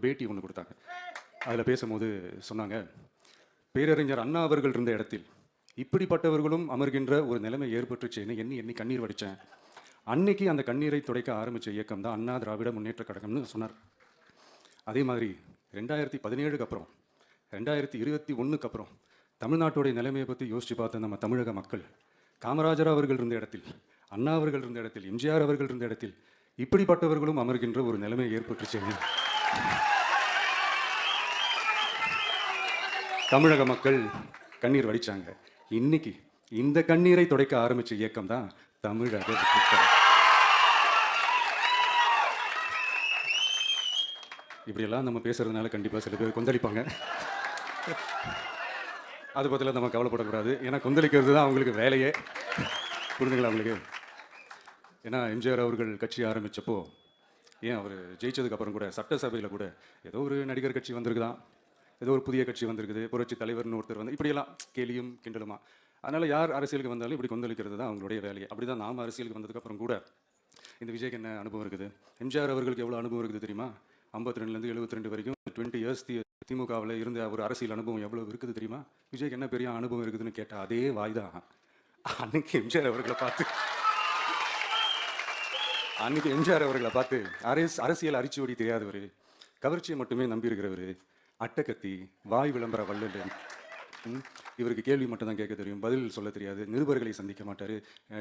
பேட்டி ஒன்று கொடுத்தாங்க. அதில் பேசும்போது சொன்னாங்க, பேரறிஞர் அண்ணா அவர்கள் இருந்த இடத்தில் இப்படிப்பட்டவர்களும் அமர்கின்ற ஒரு நிலைமை ஏற்பட்டுச்சுன்னு எண்ணி எண்ணி கண்ணீர் வடித்தேன். அன்னைக்கு அந்த கண்ணீரை துடைக்க ஆரம்பித்த இயக்கம் தான் அண்ணா திராவிட முன்னேற்ற கழகம்னு சொன்னார். அதே மாதிரி 2017க்கு அப்புறம் 2021க்கு அப்புறம் தமிழ்நாட்டுடைய நிலைமையை பற்றி யோசித்து பார்த்த நம்ம தமிழக மக்கள் காமராஜர் அவர்கள் இருந்த இடத்தில், அண்ணா அவர்கள் இருந்த இடத்தில், எம்ஜிஆர் அவர்கள் இருந்த இடத்தில் இப்படிப்பட்டவர்களும் அமர்கின்ற ஒரு நிலைமை ஏற்பட்டுச்சுன்னு தமிழக மக்கள் கண்ணீர் வடிச்சாங்க. இன்னைக்கு இந்த கண்ணீரை துடைக்க ஆரம்பிச்ச இயக்கம் தான் தமிழக வெற்றிக்கழகம். இப்படியெல்லாம் நம்ம பேசுறதுனால கண்டிப்பாக சில பேர் கொந்தளிப்பாங்க. அது பற்றில நம்ம கவலைப்படக்கூடாது. ஏன்னா கொந்தளிக்கிறது தான் அவங்களுக்கு வேலையே. புரிஞ்சுங்களா அவங்களுக்கு? ஏன்னா எம்ஜிஆர் அவர்கள் கட்சி ஆரம்பித்தப்போ, ஏன் அவர் ஜெயிச்சதுக்கப்புறம் கூட சட்டசபையில் கூட ஏதோ ஒரு நடிகர் கட்சி வந்திருக்குதான், ஏதோ ஒரு புதிய கட்சி வந்திருக்குது, புரட்சி தலைவர்னு ஒருத்தர் வந்து இப்படியெல்லாம் கேலியும் கிண்டலுமா. அதனால் யார் அரசியலுக்கு வந்தாலும் இப்படி கொந்தளிக்கிறது தான் அவங்களுடைய வேலையை. அப்படி தான் நாம் அரசியலுக்கு வந்ததுக்கப்புறம் கூட இந்த விஜய்க்கு என்ன அனுபவம் இருக்குது, எம்ஜிஆர் அவர்களுக்கு எவ்வளோ அனுபவம் இருக்குது தெரியுமா? 52லேருந்து 72 வரைக்கும் 20 இயர்ஸ் திமுகவில் இருந்த ஒரு அரசியல் அனுபவம் எவ்வளோ இருக்குது தெரியுமா? விஜய்க்கு என்ன பெரிய அனுபவம் இருக்குதுன்னு கேட்டால் அதே வாய் தான். அன்னைக்கு எம்ஜிஆர் அவர்களை பார்த்து அரசியல் அரிச்சுவடி தெரியாதவர், கவர்ச்சியை மட்டுமே நம்பியிருக்கிறவர், அட்டக்கத்தி, வாய் விளம்பர வள்ளல், இவருக்கு கேள்வி மட்டும் தான் கேட்க தெரியும், பதில் சொல்ல தெரியாது, நிருபர்களை சந்திக்க மாட்டார்,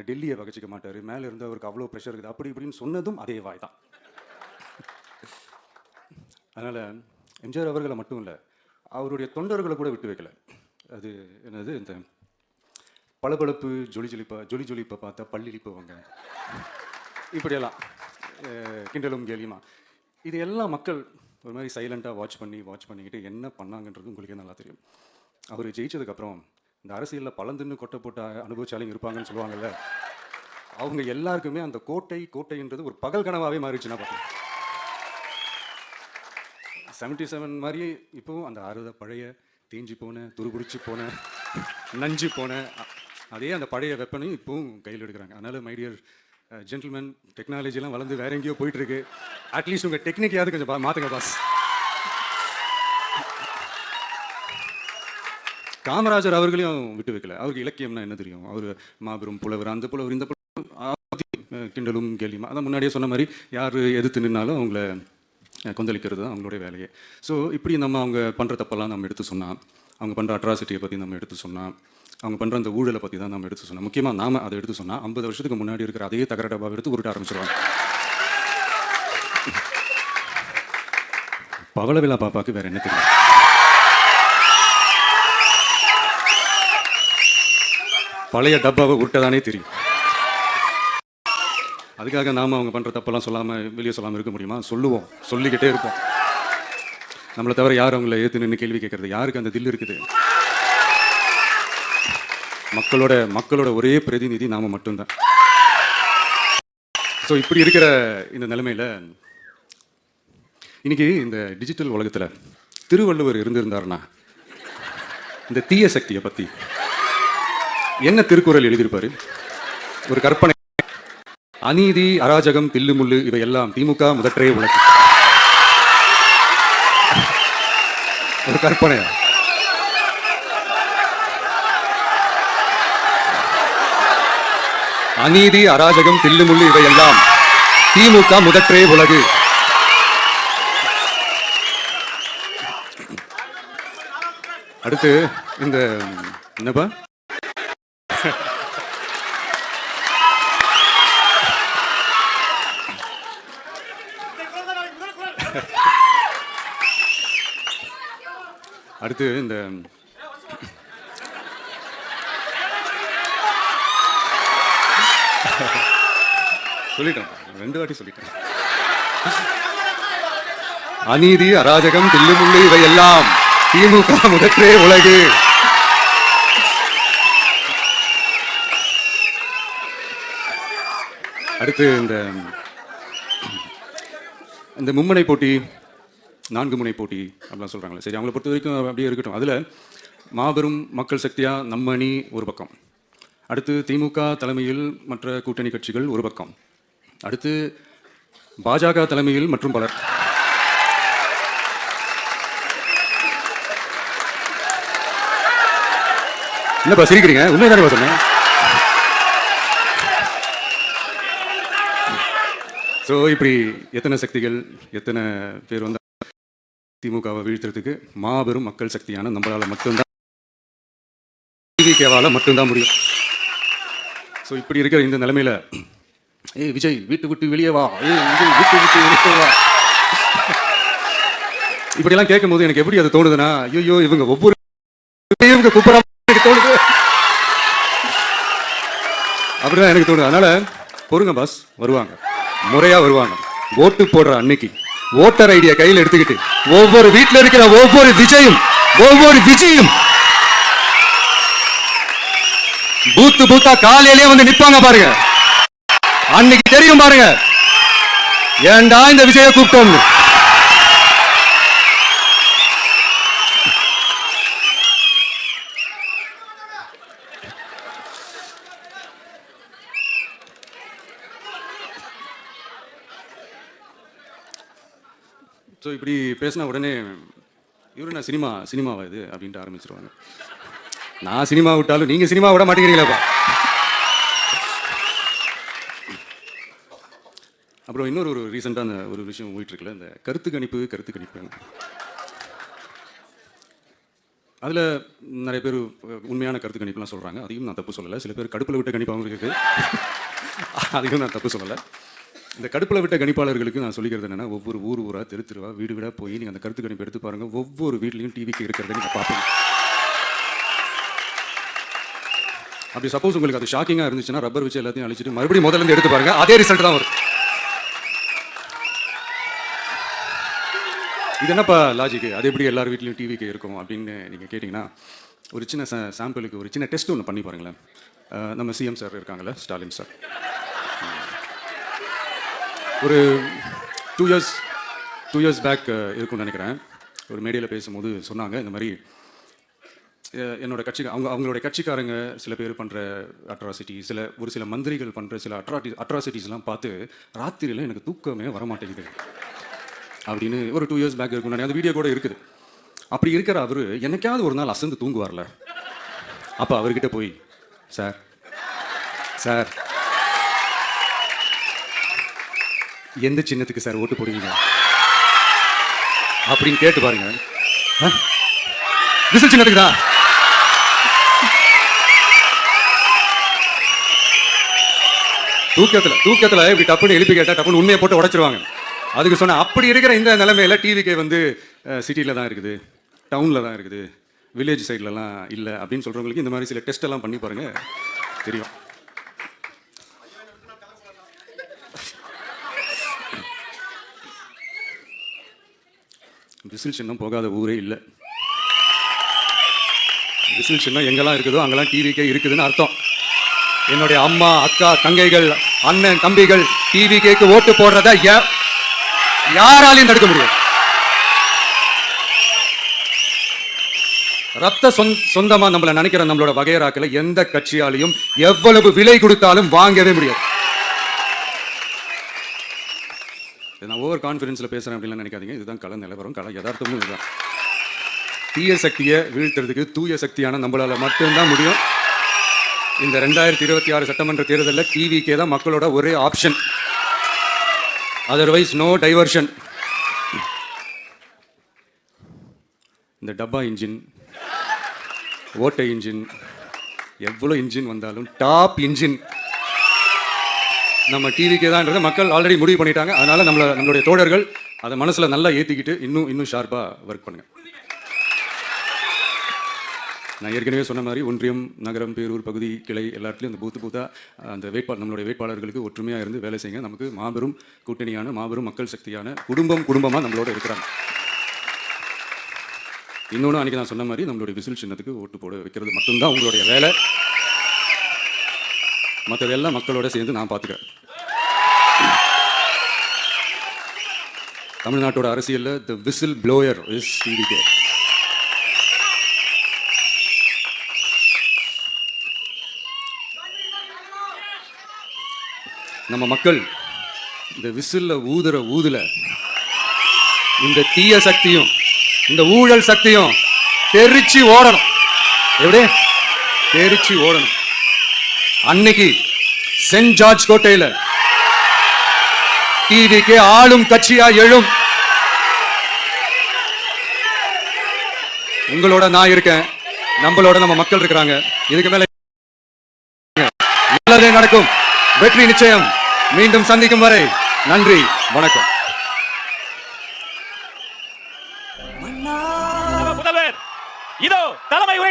டெல்லியை பகச்சிக்க மாட்டார், மேலே இருந்து அவருக்கு அவ்வளோ ப்ரெஷர் இருக்குது, அப்படி இப்படின்னு சொன்னதும் அதே வாய் தான். அதனால் எம்ஜிஆர் அவர்களை மட்டும் இல்லை, அவருடைய தொண்டர்களை கூட விட்டு வைக்கல. அது என்னது, இந்த பளபளப்பு ஜொலி ஜொலிப்பை பார்த்தா பள்ளிழிப்பவங்க, இப்படியெல்லாம் கிண்டலும் கேலியுமா. இது எல்லாம் மக்கள் ஒரு மாதிரி சைலண்ட்டாக வாட்ச் பண்ணிக்கிட்டு என்ன பண்ணாங்கன்றது உங்களுக்கே நல்லா தெரியும். அவர் ஜெயிச்சதுக்கப்புறம் இந்த அரசியலில் பழந்துன்னு கொட்டை போட்ட அனுபவிச்சாலையும் இருப்பாங்கன்னு சொல்லுவாங்கல்ல, அவங்க எல்லாருக்குமே அந்த கோட்டைன்றது ஒரு பகல் கனவாகவே மாறிடுச்சுன்னா பார்த்தோம். 77 மாதிரி இப்போவும் அந்த பழைய தேஞ்சி போன, துருபிடிச்சி போன, நஞ்சு போன அதே அந்த பழைய வெப்பனையும் இப்போவும் கையில் எடுக்கிறாங்க. அதனால் மைடியர் ஜென்டில்மேன், டெக்னாலஜிலாம் வளர்ந்து வேற எங்கேயோ போயிட்டுருக்கு. அட்லீஸ்ட் உங்கள் டெக்னிக்கையாவது கொஞ்சம் மாற்றுங்க பாஸ். காமராஜர் அவர்களையும் விட்டு வைக்கல. அவருக்கு இலக்கியம்னா என்ன தெரியும், அவர் மாபெரும் புலவர், அந்த புலவர் இந்த புலவர், கிண்டலும் கேலியுமா. அதான் முன்னாடியே சொன்ன மாதிரி யார் எதிர்த்து நின்னாலும் அவங்கள கொந்தளிக்கிறது தான் அவங்களுடைய வேலையே. ஸோ இப்படி நம்ம அவங்க பண்ணுற தப்பெல்லாம் நம்ம எடுத்து சொன்னால், அவங்க பண்ணுற அட்ராசிட்டியை பற்றி நம்ம எடுத்து சொன்னால், அவங்க பண்ணுற அந்த ஊழலை பற்றி தான் நம்ம எடுத்து சொன்னோம். முக்கியமாக நாம் அதை எடுத்து சொன்னால் 50 வருஷத்துக்கு முன்னாடி இருக்கிற அதே தகர டப்பாவை எடுத்து உருட்ட ஆரம்பிச்சிடுவாங்க. பவளவிழா பாப்பாவுக்கு வேறு என்ன தெரியும்? பழைய டப்பாவை உருட்டதானே தெரியும். அதுக்காக நாம் அவங்க பண்ணுற தப்பெல்லாம் சொல்லாமல் வெளியே சொல்லாமல் இருக்க முடியுமா? சொல்லுவோம், சொல்லிக்கிட்டே இருப்போம். நம்மளை தவிர யார் அவங்கள ஏற்று நின்று கேள்வி கேட்கறது? யாருக்கு அந்த தில் இருக்குது? மக்களோட ஒரே பிரதிநிதி நாம மட்டும்தான். ஸோ இப்படி இருக்கிற இந்த நிலைமையில் இன்னைக்கு இந்த டிஜிட்டல் உலகத்தில் திருவள்ளுவர் இருந்திருந்தாருன்னா இந்த தீய சக்தியை பற்றி என்ன திருக்குறள் எழுதியிருப்பாரு? ஒரு கற்பனை. அநீதி, அராஜகம், தில்லுமுள்ளு இவையெல்லாம் திமுக முதற்றே உலகு. ஒரு கற்பனையா? அநீதி, அராஜகம், தில்லுமுள்ளு இவையெல்லாம் திமுக முதற்றே உலகு. அடுத்து இந்த என்னப்பா, அடுத்து இந்த சொல்லிட்டேன், 2 வாட்டி சொல்லிட்டேன். அநீதி, அராஜகம், தில்லுமுள்ளு இவையெல்லாம் திமுக முதற்றே உலகு. அடுத்து இந்த மும்முனை போட்டி, 4 முனை போட்டி அப்படிலாம் சொல்றாங்களே, சரி, அவங்களை பொறுத்த வரைக்கும் அப்படியே இருக்கட்டும். அதுல மாபெரும் மக்கள் சக்தியா நம்ம அணி ஒரு பக்கம், அடுத்து திமுக தலைமையில் மற்ற கூட்டணி கட்சிகள் ஒரு பக்கம், அடுத்து பாஜக தலைமையில் மற்றும் பலர், என்னப்பா சிரிக்கிறீங்க? உண்மைதானே சொன்னேன். ஸோ இப்படி எத்தனை சக்திகள், எத்தனை பேர் வந்து திமுகவை வீழ்த்துறதுக்கு மாபெரும் மக்கள் சக்தியான நம்மளால மட்டும்தான், டிவிகேவால மட்டும்தான் முடியும். ஸோ இப்படி இருக்கிற இந்த நிலைமையில, ஏய் விஜய் வீட்டு விட்டு வெளியே வா, ஏய் விஜய் வீட்டு விட்டு வெளியே வா, இப்படியெல்லாம் கேட்கும்போது எனக்கு எப்படி அது தோணுதுன்னா, ஐயோ இவங்க ஒவ்வொரு கூப்பிடா தோணுது, அப்படிதான் எனக்கு தோணுது. அதனால பொறுங்க பாஸ், வருவாங்க, முறையா வருவாங்க. ஓட்டு போடுற அன்னைக்கு ஓட்டர் ஐடியா கையில் எடுத்துக்கிட்டு ஒவ்வொரு வீட்டில் இருக்கிற ஒவ்வொரு விஜயும் பூத்தா காலையிலேயே வந்து நிப்பாங்க பாருங்க. அன்னைக்கு தெரியும் பாருங்க, ஏண்டா இந்த விஜய கூப்பிட்டோம். ஸோ இப்படி பேசினா உடனே இவரு நான் சினிமாவா இது அப்படின்ட்டு ஆரம்பிச்சிருவாங்க. நான் சினிமா விட்டாலும் நீங்க சினிமா விட மாட்டேங்கிறீங்களாப்பா. அப்புறம் இன்னொரு ரீசெண்டாக அந்த ஒரு விஷயம் போயிட்டு இருக்குல்ல, இந்த கருத்து கணிப்பு. அதில் நிறைய பேர் உண்மையான கருத்து கணிப்புலாம் சொல்கிறாங்க. அதையும் நான் தப்பு சொல்லலை. சில பேர் கடுப்பில் விட்ட கணிப்பாகவும் இருக்குது. அதையும் நான் தப்பு சொல்லலை. இந்த கடுப்பில் விட்ட கணிப்பாளர்களுக்கு நான் சொல்லிக்கிறது என்னென்னா, ஒவ்வொரு ஊரா தெருவா வீடு வீடாக போய் நீங்கள் அந்த கருத்து கணிப்பு எடுத்து பாருங்கள். ஒவ்வொரு வீட்லேயும் டிவிக்கு இருக்கிறத நீங்கள் பார்ப்பீங்க. அப்படி சப்போஸ் உங்களுக்கு அது ஷாக்கிங்காக இருந்துச்சுன்னா ரப்பர் வச்சு எல்லாத்தையும் அழிச்சிட்டு மறுபடியும் முதல்ல இருந்து எடுத்து பாருங்க, அதே ரிசல்ட் தான் வரும். இது என்னப்பா லாஜிக்கு, அது எப்படி எல்லார் வீட்லையும் டிவிக்கு இருக்கும் அப்படின்னு நீங்கள் கேட்டிங்கன்னா, ஒரு சின்ன சாம்பிளுக்கு ஒரு சின்ன டெஸ்ட் ஒன்று பண்ணி பாருங்களேன். நம்ம சிஎம் சார் இருக்காங்கல்ல, ஸ்டாலின் சார், ஒரு 2 years பேக் இருக்கும்னு நினைக்கிறேன். ஒரு மேடையில் பேசும்போது சொன்னாங்க, இந்த மாதிரி என்னோட கட்சி அவங்களுடைய கட்சிக்காரங்க சில பேர் பண்ணுற அட்ராசிட்டி, ஒரு சில மந்திரிகள் பண்ணுற சில அட்ராசிட்டிஸ்லாம் பார்த்து ராத்திரியில் எனக்கு தூக்கமே வரமாட்டேங்குது அப்படின்னு ஒரு 2 years பேக் இருக்கும். அந்த வீடியோ கூட இருக்குது. அப்படி இருக்கிற அவர் என்னைக்காவது ஒரு நாள் அசந்து தூங்குவார்ல, அப்போ அவர்கிட்ட போய் சார் எந்த சின்னத்துக்கு சார் ஓட்டு போடுவீங்க அப்படின்னு கேட்டு பாருங்க. விசில் சின்னத்துக்கு தான். தூக்கத்துல இப்படி டப்புன்னு எழுப்பி கேட்டா டப்புன்னு உண்மையை போட்டு உடைச்சிருவாங்க. அதுக்கு சொன்ன அப்படி இருக்கிற இந்த நிலைமையில டிவிக்கே வந்து சிட்டியில தான் இருக்குது, டவுன்ல தான் இருக்குது, வில்லேஜ் சைட்லலாம் இல்லை அப்படின்னு சொல்றவங்களுக்கு இந்த மாதிரி சில டெஸ்ட் எல்லாம் பண்ணி பாருங்க, தெரியும். விசில் சின்னம் போகாத ஊரே இல்லை. விசில் சின்னம் எங்கெல்லாம் இருக்குதோ அங்கெல்லாம் டிவிக்கே இருக்குதுன்னு அர்த்தம். என்னுடைய அம்மா, அக்கா, தங்கைகள், அண்ணன், தம்பிகள் டிவிக்கேக்கு ஓட்டு போடுறத யாராலையும் தடுக்க முடியாது. ரத்த சொந்தமா நம்மள நினைக்கிற நம்மளோட வகையராக்களை எந்த கட்சியாலையும் எவ்வளவு விலை கொடுத்தாலும் வாங்கவே முடியாது. நான் ஓவர் கான்ஃபிடன்ஸில் பேசுகிறேன் அப்படின்லாம் நினைக்காதீங்க. இதுதான் கல நிலவரம், கல யதார்த்தமும் இதுதான். தீய சக்தியை வீழ்த்துறதுக்கு தூய சக்தியான நம்மளால மட்டும்தான் முடியும். இந்த 2026 சட்டமன்ற தேர்தலில் டிவிக்கே தான் மக்களோட ஒரே ஆப்ஷன். Otherwise no diversion. இந்த டப்பா இன்ஜின், ஓட்டை இன்ஜின், எவ்வளோ இன்ஜின் வந்தாலும் டாப் இன்ஜின் நம்ம டிவிக்கே தான்ன்றதை மக்கள் ஆல்ரெடி முடிவு பண்ணிட்டாங்க. அதனால நம்மளுடைய தோழர்கள் அதை மனசுல நல்லா ஏற்றிக்கிட்டு இன்னும் ஷார்ப்பாக ஒர்க் பண்ணுங்க. நான் ஏற்கனவே சொன்ன மாதிரி ஒன்றியம், நகரம், பேரூர், பகுதி, கிளை எல்லாத்துலேயும் அந்த பூத்தா அந்த நம்மளுடைய வேட்பாளர்களுக்கு ஒற்றுமையாக இருந்து வேலை செய்யுங்க. நமக்கு மாபெரும் கூட்டணியான, மாபெரும் மக்கள் சக்தியான குடும்பமாக நம்மளோட இருக்கிறாங்க. இன்னொன்று அன்றைக்கி நான் சொன்ன மாதிரி நம்மளுடைய விசில் சின்னத்துக்கு ஓட்டு போட வைக்கிறது மட்டும்தான் உங்களுடைய வேலை. மற்றதெல்லாம் மக்களோட சேர்ந்து நான் பார்த்துக்கிறேன். தமிழ்நாட்டோட அரசியலில் தி விசில் ப்ளோயர் இஸ் டிவிகே. நம்ம மக்கள் இந்த விசில்ல ஊதுல இந்த தீய சக்தியும் இந்த ஊழல் சக்தியும் தெரிச்சு ஓடணும். எப்படி தெரிச்சு ஓடணும். அன்னைக்கு சென்ட் ஜார்ஜ் கோட்டையில டிவிக்கு ஆளும் கட்சியா எழும். உங்களோட நான் இருக்கேன், நம்மளோட நம்ம மக்கள் இருக்கிறாங்க. இதுக்கு மேல நல்லதே நடக்கும். வெற்றி நிச்சயம். மீண்டும் சந்திக்கும் வரை நன்றி, வணக்கம். முதல்வர் இதோ தலைமை உரை